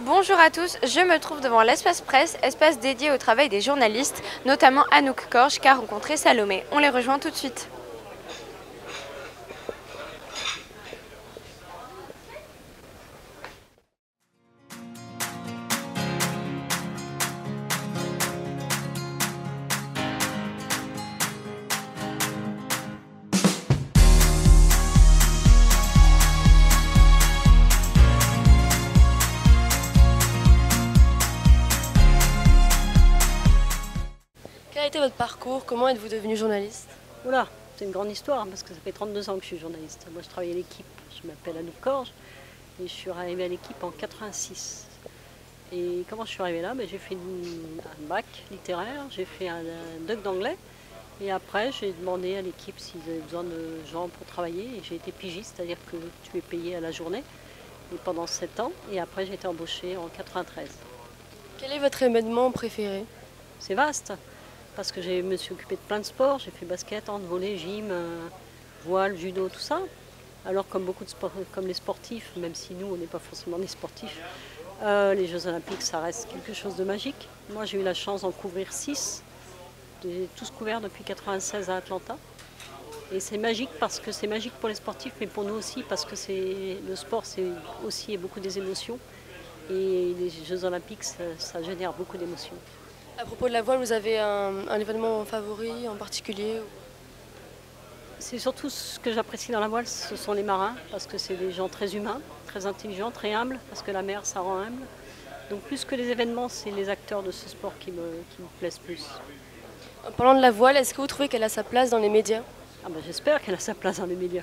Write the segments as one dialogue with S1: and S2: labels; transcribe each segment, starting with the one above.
S1: Bonjour à tous, je me trouve devant l'espace presse, espace dédié au travail des journalistes, notamment Anouk Korge qui a rencontré Salomé. On les rejoint tout de suite.
S2: Quel a été votre parcours? Comment êtes-vous devenu journaliste?
S3: Oula, c'est une grande histoire hein, parce que ça fait 32 ans que je suis journaliste. Moi je travaille à l'équipe, je m'appelle Anouk Korge et je suis arrivée à l'équipe en 86. Et comment je suis arrivée là? J'ai fait un bac littéraire, j'ai fait un doc d'anglais et après j'ai demandé à l'équipe s'ils avaient besoin de gens pour travailler et j'ai été pigiste, c'est-à-dire que tu es payé à la journée et pendant 7 ans et après j'ai été embauchée en 93.
S2: Quel est votre événement préféré?
S3: C'est vaste. Parce que je me suis occupée de plein de sports, j'ai fait basket, hand, volley, gym, voile, judo, tout ça. Alors comme beaucoup de sports, comme les sportifs, même si nous on n'est pas forcément des sportifs, les Jeux Olympiques ça reste quelque chose de magique. Moi j'ai eu la chance d'en couvrir 6, j'ai tous couvert depuis 96 à Atlanta. Et c'est magique parce que c'est magique pour les sportifs, mais pour nous aussi parce que le sport c'est aussi beaucoup des émotions. Et les Jeux Olympiques ça génère beaucoup d'émotions.
S2: À propos de la voile, vous avez un événement favori en particulier?
S3: C'est surtout ce que j'apprécie dans la voile, ce sont les marins, parce que c'est des gens très humains, très intelligents, très humbles, parce que la mer, ça rend humble. Donc plus que les événements, c'est les acteurs de ce sport qui me plaisent plus.
S2: En parlant de la voile, est-ce que vous trouvez qu'elle a sa place dans les médias?
S3: J'espère qu'elle a sa place dans les médias.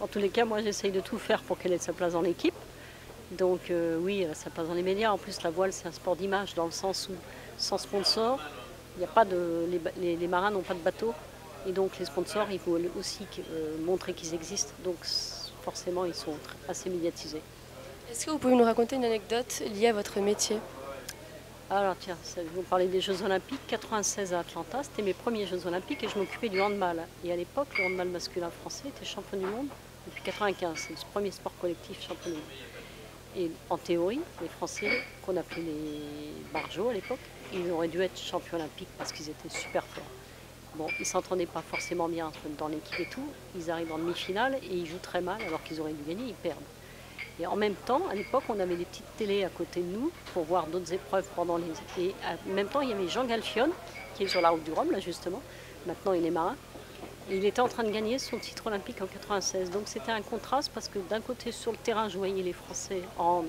S3: En tous les cas, moi j'essaye de tout faire pour qu'elle ait sa place dans l'équipe. Donc oui, elle a sa place dans les médias. En plus, la voile, c'est un sport d'image, dans le sens où sans sponsor, il y a pas les marins n'ont pas de bateau. Et donc les sponsors, il faut aussi montrer qu'ils existent. Donc forcément, ils sont assez médiatisés.
S2: Est-ce que vous pouvez nous raconter une anecdote liée à votre métier?
S3: Alors tiens, vous parlez des Jeux Olympiques, 96 à Atlanta, c'était mes premiers Jeux Olympiques et je m'occupais du handball. Et à l'époque, le handball masculin français était champion du monde depuis 95. C'est le premier sport collectif champion du monde. Et en théorie, les Français, qu'on appelait les barjots à l'époque, ils auraient dû être champions olympiques parce qu'ils étaient super forts. Bon, ils ne s'entendaient pas forcément bien dans l'équipe et tout. Ils arrivent en demi-finale et ils jouent très mal alors qu'ils auraient dû gagner, ils perdent. Et en même temps, à l'époque, on avait des petites télés à côté de nous pour voir d'autres épreuves pendant les... Et en même temps, il y avait Jean Galfione, qui est sur la route du Rhum, là justement. Maintenant, il est marin. Et il était en train de gagner son titre olympique en 96. Donc c'était un contraste parce que d'un côté, sur le terrain, je voyais les Français en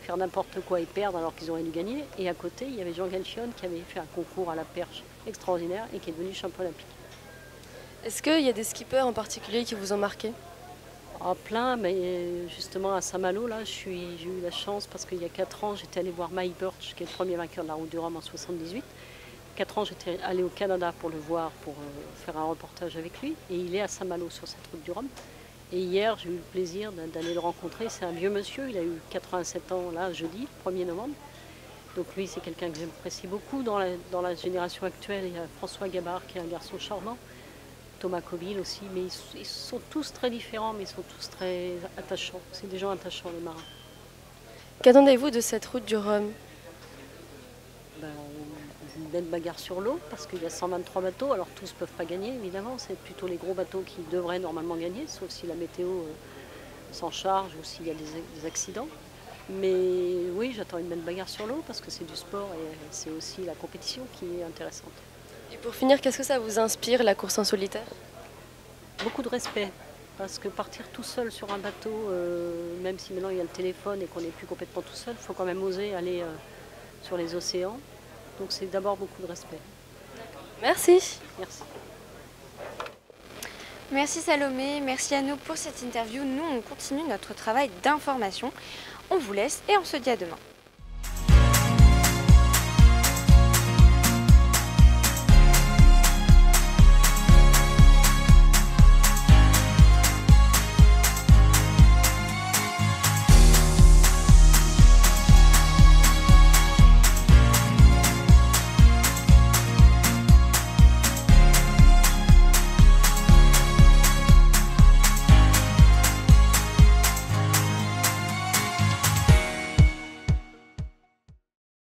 S3: faire n'importe quoi et perdre alors qu'ils auraient dû gagner. Et à côté, il y avait Jean Galfione qui avait fait un concours à la perche extraordinaire et qui est devenu champion olympique.
S2: Est-ce qu'il y a des skippers en particulier qui vous ont marqué?
S3: Plein, mais justement à Saint-Malo, là, j'ai eu la chance parce qu'il y a 4 ans, j'étais allée voir Mike Birch, qui est le premier vainqueur de la route du Rhum en 78. 4 ans, j'étais allée au Canada pour le voir, pour faire un reportage avec lui. Et il est à Saint-Malo sur cette route du Rhum. Et hier, j'ai eu le plaisir d'aller le rencontrer. C'est un vieux monsieur, il a eu 87 ans là, jeudi, 1er novembre. Donc lui, c'est quelqu'un que j'apprécie beaucoup. Dans la génération actuelle, il y a François Gabard, qui est un garçon charmant. Thomas Coville aussi, mais ils sont tous très différents, mais ils sont tous très attachants. C'est des gens attachants, les marins.
S2: Qu'attendez-vous de cette route du Rhum?
S3: Une belle bagarre sur l'eau, parce qu'il y a 123 bateaux, alors tous ne peuvent pas gagner, évidemment. C'est plutôt les gros bateaux qui devraient normalement gagner, sauf si la météo s'en charge ou s'il y a des accidents. Mais oui, j'attends une belle bagarre sur l'eau, parce que c'est du sport et c'est aussi la compétition qui est intéressante.
S2: Et pour finir, qu'est-ce que ça vous inspire, la course en solitaire?
S3: Beaucoup de respect, parce que partir tout seul sur un bateau, même si maintenant il y a le téléphone et qu'on n'est plus complètement tout seul, il faut quand même oser aller sur les océans. Donc c'est d'abord beaucoup de respect.
S2: Merci.
S3: Merci.
S1: Merci Salomé, merci Anouk pour cette interview. Nous, on continue notre travail d'information. On vous laisse et on se dit à demain.